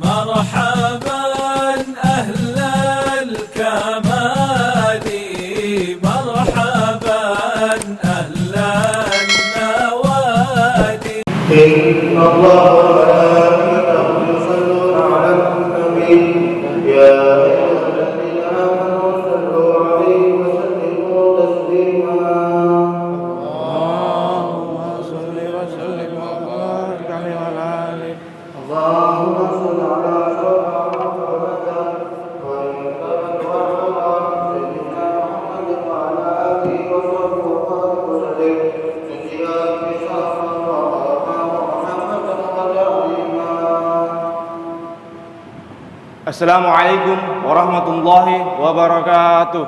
مرحبا أهل الكمال مرحبا أهل النوادي إن الله وملائكته يصلون على النبي يا أيها الذين آمنوا صلوا عليه وسلموا تسليما اللهم صل وسلم وبارك عليه وعلى آله. اللهم صل على محمد سيدنا محمد وعلى آله وصحبه وسلم سيئات Assalamualaikum warahmatullahi wabarakatuh.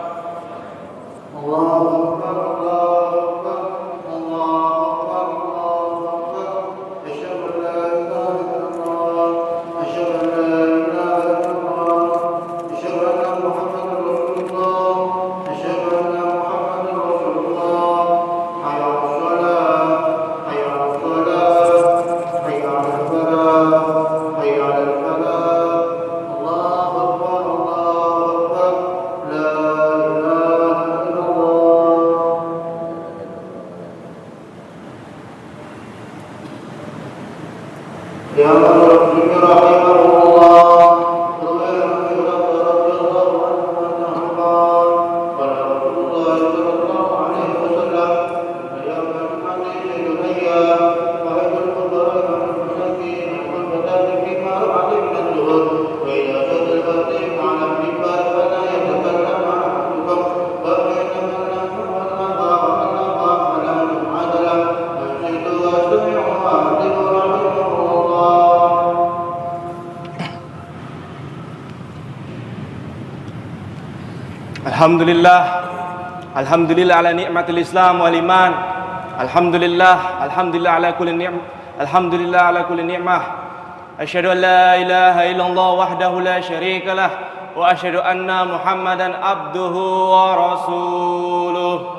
Allahu Akbar, Allahu Akbar, Allahu Akbar, Allahu Akbar. Asyhadu an la ilaha illallah, asyhadu an la ilaha illallah, asyhadu anna Muhammadar Rasulullah, asyhadu anna Muhammadar Rasulullah. Hayya 'alas shalah, hayya 'alas shalah, hayya 'alal falah, hayya 'alal falah. Allahu Akbar, Allahu Akbar. La ilaha illallah. Ya Allah, rahimahullah. Alhamdulillah, alhamdulillah ala ni'matil Islam wal iman. Alhamdulillah, alhamdulillah ala kulli ni'mah. Alhamdulillah ala kulli ni'mah. Asyhadu an la ilaha illallah wahdahu la syarika lah wa asyhadu anna Muhammadan abduhu wa rasuluh.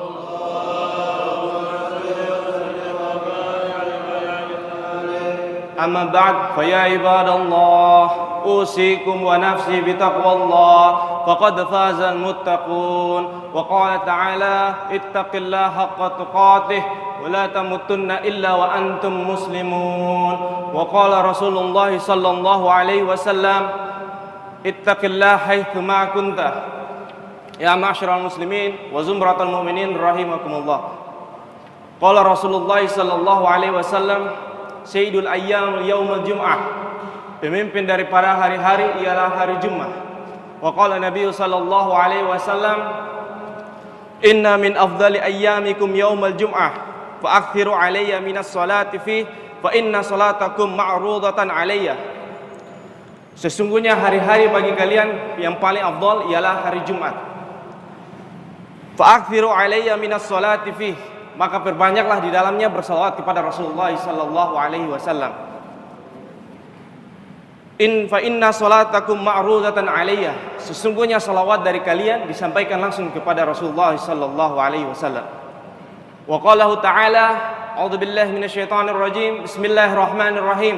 Amma ba'd, fa ya ibadallah, usikum wa nafsi bitaqwallah. فقد فاز المتقون وقال تعالى اتق الله حق تقاته ولا تموتن إلا وأنتم مسلمون وقال رسول الله صلى الله عليه وسلم اتق الله حيثما كنت يا معشر المسلمين وزمرة المؤمنين رحمكم الله قال رسول الله صلى الله عليه وسلم سيد الأيام يوم الجمعة pemimpin daripada hari-hari ialah hari Jumat. Wa qala Nabi sallallahu alaihi wasallam inna min afdali ayyamikum yaumal jum'ah fa akthiru alayya minas salati fi fa inna salatakum ma'rudatan alayya. Sesungguhnya hari-hari bagi kalian yang paling afdal ialah hari Jumat. Fa akthiru alayya minas salati fi, maka perbanyaklah di dalamnya bersalawat kepada Rasulullah sallallahu alaihi wasallam. Fa inna salatakum ma'rudatan alayya, sesungguhnya salawat dari kalian disampaikan langsung kepada Rasulullah sallallahu alaihi wasallam. Wa qalahu ta'ala a'udzu billahi minasyaitonir rajim bismillahirrahmanirrahim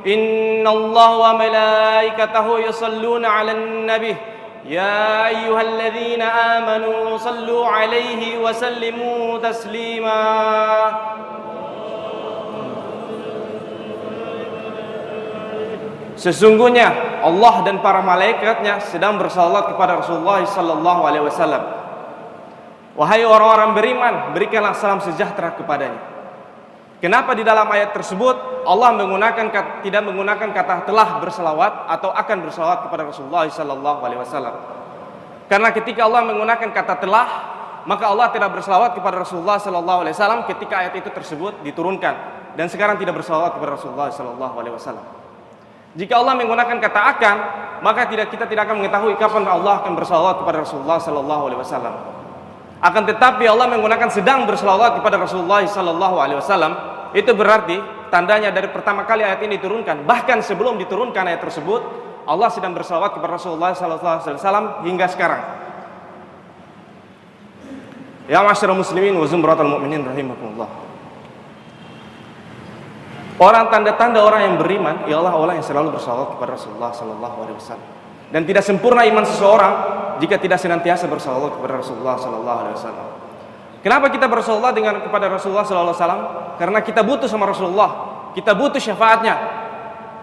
innallaha wa malaikatahu yusalluna 'alan nabi ya ayyuhalladzina amanu sallu 'alaihi wa sallimu taslima. Sesungguhnya Allah dan para malaikatnya sedang bersalawat kepada Rasulullah sallallahu alaihi wasallam. Wahai orang-orang beriman, berikanlah salam sejahtera kepadanya. Kenapa di dalam ayat tersebut Allah tidak menggunakan kata telah bersalawat atau akan bersalawat kepada Rasulullah sallallahu alaihi wasallam? Karena ketika Allah menggunakan kata telah, maka Allah tidak bersalawat kepada Rasulullah sallallahu alaihi wasallam ketika ayat itu tersebut diturunkan, dan sekarang tidak bersalawat kepada Rasulullah sallallahu alaihi wasallam. Jika Allah menggunakan kata akan, maka kita tidak akan mengetahui kapan Allah akan bersalawat kepada Rasulullah sallallahu alaihi wasallam. Akan tetapi Allah menggunakan sedang bersalawat kepada Rasulullah sallallahu alaihi wasallam, itu berarti tandanya dari pertama kali ayat ini diturunkan, bahkan sebelum diturunkan ayat tersebut, Allah sedang bersalawat kepada Rasulullah sallallahu alaihi wasallam hingga sekarang. Ya ma'asyiral muslimin wa zumratal mu'minin rahimakumullah. Orang tanda-tanda orang yang beriman ialah orang yang selalu bersalawat kepada Rasulullah sallallahu alaihi wasallam. Dan tidak sempurna iman seseorang jika tidak senantiasa bersalawat kepada Rasulullah sallallahu alaihi wasallam. Kenapa kita bersalawat kepada Rasulullah sallallahu alaihi wasallam? Karena kita butuh sama Rasulullah. Kita butuh syafaatnya.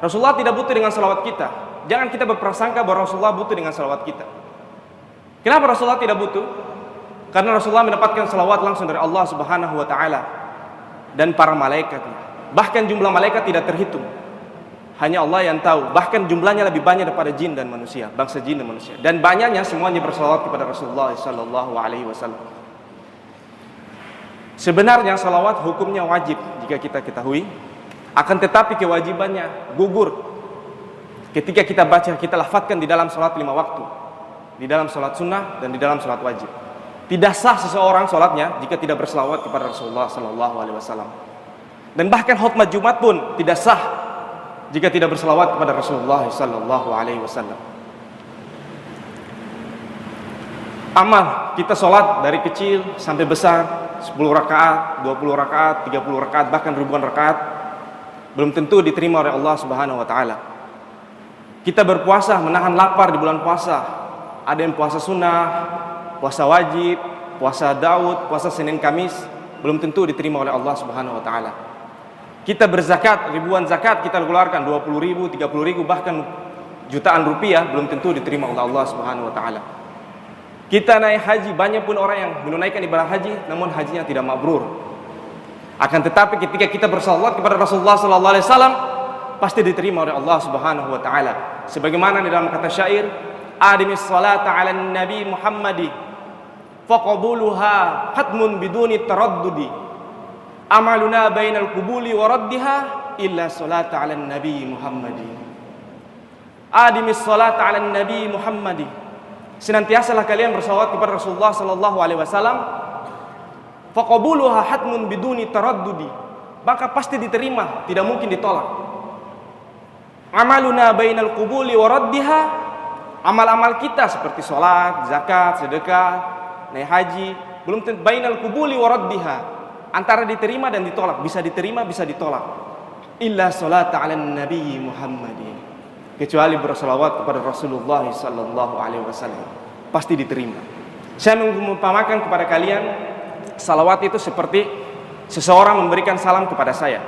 Rasulullah tidak butuh dengan salawat kita. Jangan kita berprasangka bahwa Rasulullah butuh dengan salawat kita. Kenapa Rasulullah tidak butuh? Karena Rasulullah mendapatkan salawat langsung dari Allah Subhanahu wa taala dan para malaikatnya. Bahkan jumlah malaikat tidak terhitung. Hanya Allah yang tahu. Bahkan jumlahnya lebih banyak daripada jin dan manusia, bangsa jin dan manusia. Dan banyaknya semuanya bersalawat kepada Rasulullah sallallahu alaihi wasallam. Sebenarnya salawat hukumnya wajib jika kita ketahui. Akan tetapi kewajibannya gugur ketika kita baca, kita lafadzkan di dalam salat 5 waktu, di dalam salat sunnah dan di dalam salat wajib. Tidak sah seseorang salatnya jika tidak bersalawat kepada Rasulullah sallallahu alaihi wasallam. Dan bahkan khutbah Jumat pun tidak sah jika tidak berselawat kepada Rasulullah sallallahu alaihi wasallam. Amal kita sholat dari kecil sampai besar, 10 rakaat, 20 rakaat, 30 rakaat, bahkan ribuan rakaat, belum tentu diterima oleh Allah Subhanahu wa taala. Kita berpuasa, menahan lapar di bulan puasa. Ada yang puasa sunnah, puasa wajib, puasa Daud, puasa Senin Kamis, belum tentu diterima oleh Allah Subhanahu wa taala. Kita berzakat, ribuan zakat kita keluarkan, 20.000, 30.000, bahkan jutaan rupiah, belum tentu diterima oleh Allah Subhanahu wa taala. Kita naik haji, banyak pun orang yang menunaikan ibadah haji namun hajinya tidak mabrur. Akan tetapi ketika kita bersalawat kepada Rasulullah sallallahu alaihi wasallam, pasti diterima oleh Allah Subhanahu wa taala. Sebagaimana di dalam kata syair, "Adimis salata 'alan nabi Muhammadi faqabuluha hatmun biduni taraddudi. Amaluna bainal qubuli wa raddiha illa salata 'alan nabi Muhammadi." Adimis salata 'alan nabi Muhammadi. Senantiasalah kalian bersalawat kepada Rasulullah sallallahu alaihi wasallam. Faqabuluha hatmun biduni taraddudi. Maka pasti diterima, tidak mungkin ditolak. Amaluna bainal qubuli wa raddiha. Amal-amal kita seperti salat, zakat, sedekah, naik haji, belum tentu bainal qubuli wa raddiha. Antara diterima dan ditolak, bisa diterima, bisa ditolak. Illa salata 'alan nabi Muhammadin. Kecuali bersalawat kepada Rasulullah sallallahu alaihi wasallam, pasti diterima. Saya mengumpamakan kepada kalian, salawat itu seperti seseorang memberikan salam kepada saya.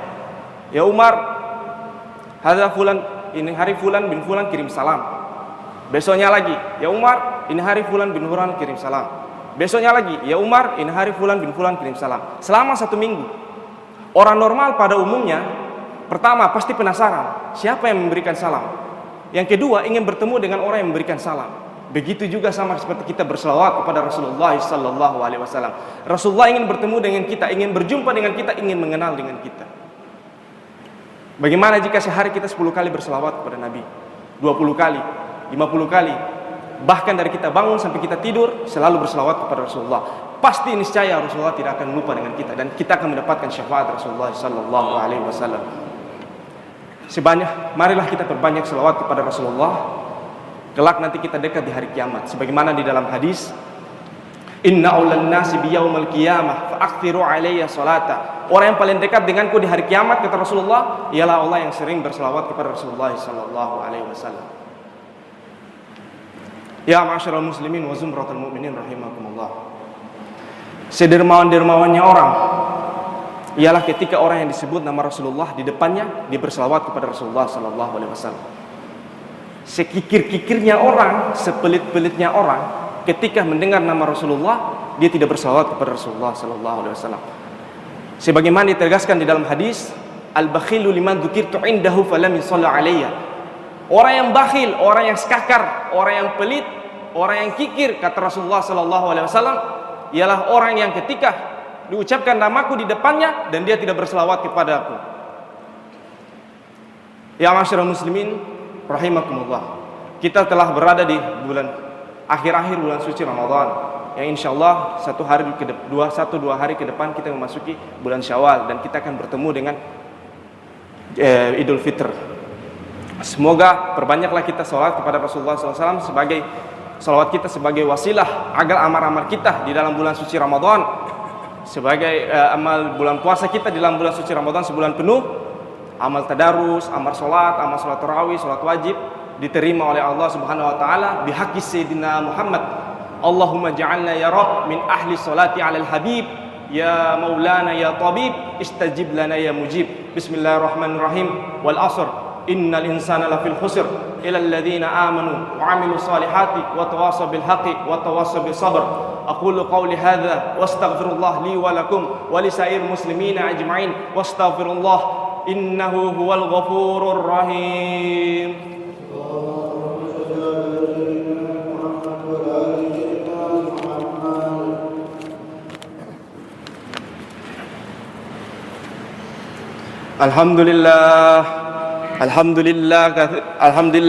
Ya Umar, hadza fulan, ini hari fulan bin fulan kirim salam. Besoknya lagi, ya Umar, ini hari fulan bin fulan kirim salam. Besoknya lagi, ya Umar, ini hari fulan bin fulan kirim salam. Selama 1 minggu. Orang normal pada umumnya, pertama pasti penasaran, siapa yang memberikan salam. Yang kedua, ingin bertemu dengan orang yang memberikan salam. Begitu juga sama seperti kita berselawat kepada Rasulullah sallallahu alaihi wasallam. Rasulullah ingin bertemu dengan kita, ingin berjumpa dengan kita, ingin mengenal dengan kita. Bagaimana jika sehari kita 10 kali berselawat kepada Nabi, 20 kali, 50 kali, bahkan dari kita bangun sampai kita tidur selalu berselawat kepada Rasulullah. Pasti niscaya Rasulullah tidak akan lupa dengan kita dan kita akan mendapatkan syafaat Rasulullah sallallahu alaihi wasallam. Marilah kita perbanyak selawat kepada Rasulullah. Kelak nanti kita dekat di hari kiamat. Sebagaimana di dalam hadis, "Inna aulan nasi bi yaumil qiyamah fa'akthiru alayya salata." Orang yang paling dekat denganku di hari kiamat, kata Rasulullah, ialah Allah yang sering berselawat kepada Rasulullah sallallahu alaihi wasallam. Ya ma'asyiral muslimin wa zumratul mu'minin rahimakumullah. Sedermawan-dermawannya orang ialah ketika orang yang disebut nama Rasulullah di depannya dia berselawat kepada Rasulullah sallallahu alaihi wasallam. Sekikir-kikirnya orang, sepelit-pelitnya orang, ketika mendengar nama Rasulullah dia tidak berselawat kepada Rasulullah sallallahu alaihi wasallam. Sebagaimana ditegaskan di dalam hadis, "Al-bakhilu liman dzukirtu indahu falam yusalli alayya." Orang yang bakhil, orang yang skakar, orang yang pelit, orang yang kikir, kata Rasulullah sallallahu alaihi wasallam, ialah orang yang ketika diucapkan namaku di depannya dan dia tidak berselawat kepada aku. Ya ma'asyiral muslimin rahimakumullah. Kita telah berada di bulan akhir-akhir bulan suci Ramadan, yang insyaallah 1-2 hari ke depan kita memasuki bulan Syawal dan kita akan bertemu dengan Idul Fitr. Semoga perbanyaklah kita salat kepada Rasulullah SAW sebagai salawat kita sebagai wasilah agar amal-amal kita di dalam bulan suci Ramadan, sebagai amal bulan puasa kita di dalam bulan suci Ramadan sebulan penuh, amal tadarus, amal salat tarawih, salat wajib diterima oleh Allah Subhanahu wa taala bihaqqi sayyidina Muhammad. Allahumma ja'alna ya Rabb min ahli salati 'alal habib ya maulana ya tabib istajib lana ya mujib. Bismillahirrahmanirrahim. Wal 'asr innal insana lafil khusr illa alladhina amanu wa 'amilus salihati wa tawassaw bil haqqi wa tawassaw bis sabr. Aqulu qawli hadza wastaghfirullah li wa lakum wa lisa'ir muslimina ajma'in wastaghfirullah innahu huwal ghafurur rahim. Alhamdulillah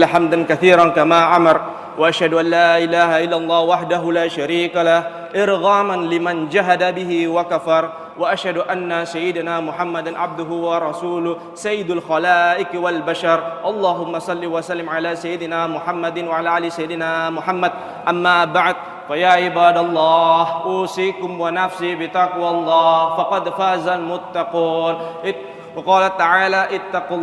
hamdan katsiran kama amar wa asyhadu an la ilaha illallah wahdahu la syarika lah irghaman liman jahada bihi wa kafar wa asyhadu anna sayyidina Muhammadan abduhu wa rasuluh sayyidul khalaiq wal bashar. Allahumma salli wa sallim ala sayyidina Muhammadin wa ala ali sayyidina Muhammad. Amma ba'd. فيا عباد الله أوصيكم ونفسي بتقوى الله فقد فاز المتقون. وقال تعالى اتقوا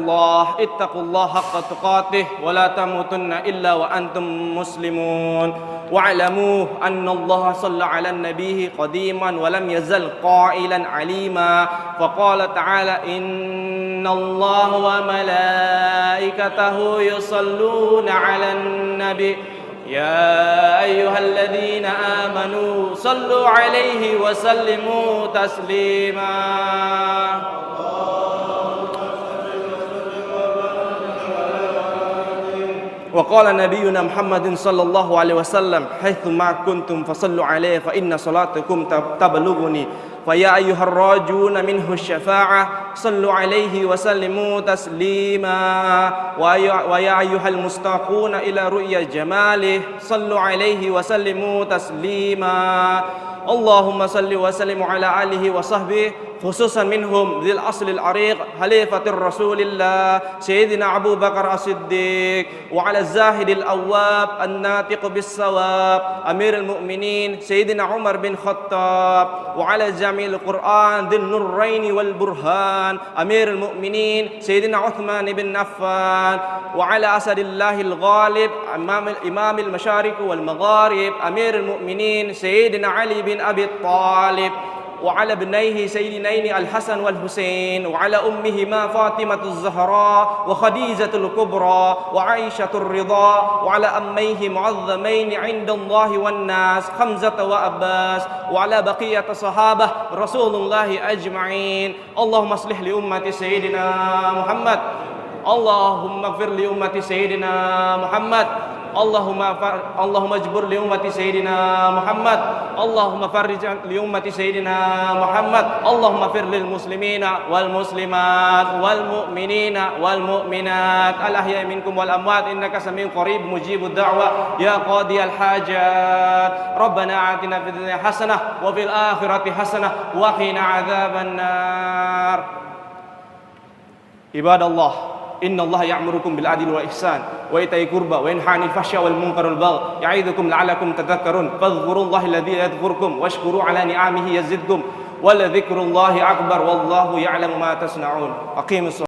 الله حق تقاته ولا تموتن إلا وأنتم مسلمون. واعلموا أن الله صلى على النبي قديما ولم يزل قائلا عليما. فقال تعالى إن الله وملائكته يصلون على النبي يا أيها الذين آمنوا صلوا عليه وسلموا تسليما. وقال نبينا محمد صلى الله عليه وسلم حيثما كنتم فصلوا عليه فإن صلاتكم تبلغني. فيا أيها الراجون منه الشفاعة صلوا عليه وسلموا تسليما. ويا أيها المستاقون إلى رؤيا جماله صلوا عليه وسلموا تسليما. اللهم صل وسلم على آله وصحبه خصوصا منهم ذي الأصل العريق خليفة الرسول الله سيدنا أبو بكر الصديق وعلى الزاهد الأواب الناطق بالصواب أمير المؤمنين سيدنا عمر بن الخطاب وعلى جميع القرآن ذي النورين والبرهان أمير المؤمنين سيدنا عثمان بن عفان وعلى أسد الله الغالب إمام المشارق والمغارب أمير المؤمنين سيدنا علي بن أبي طالب وعلى ابنيه سيدنين الحسن والحسين وعلى أمهما فاطمة الزهراء وخديجة الكبرى وعائشة الرضا وعلى أميه معظمين عند الله والناس حمزة وعباس وعلى بقية صحابة رسول الله أجمعين. اللهم اصلح لأمة سيدنا محمد. اللهم اغفر لأمة سيدنا محمد. اللهم اجبر لأمة سيدنا محمد. اللهم فرج لأمة سيدنا محمد. اللهم اغفر للمسلمين والمسلمات والمؤمنين والمؤمنات الأحياء منكم والأموات إنك سميع قريب مجيب الدعوة يا قاضي الحاجات. ربنا آتنا في الدنيا حسنة وفي الآخرة حسنة وقنا عذاب النار. عباد الله إن الله يأمركم بالعدل والإحسان وإيتاء القربى وينهى عن الفحشاء والمنكر والبغي يعظكم لعلكم تذكرون. فاذكروا الله الذي يذكركم واشكروا على نعمه يزدكم ولذكر الله أكبر والله يعلم ما تصنعون. أقيموا الصلاة.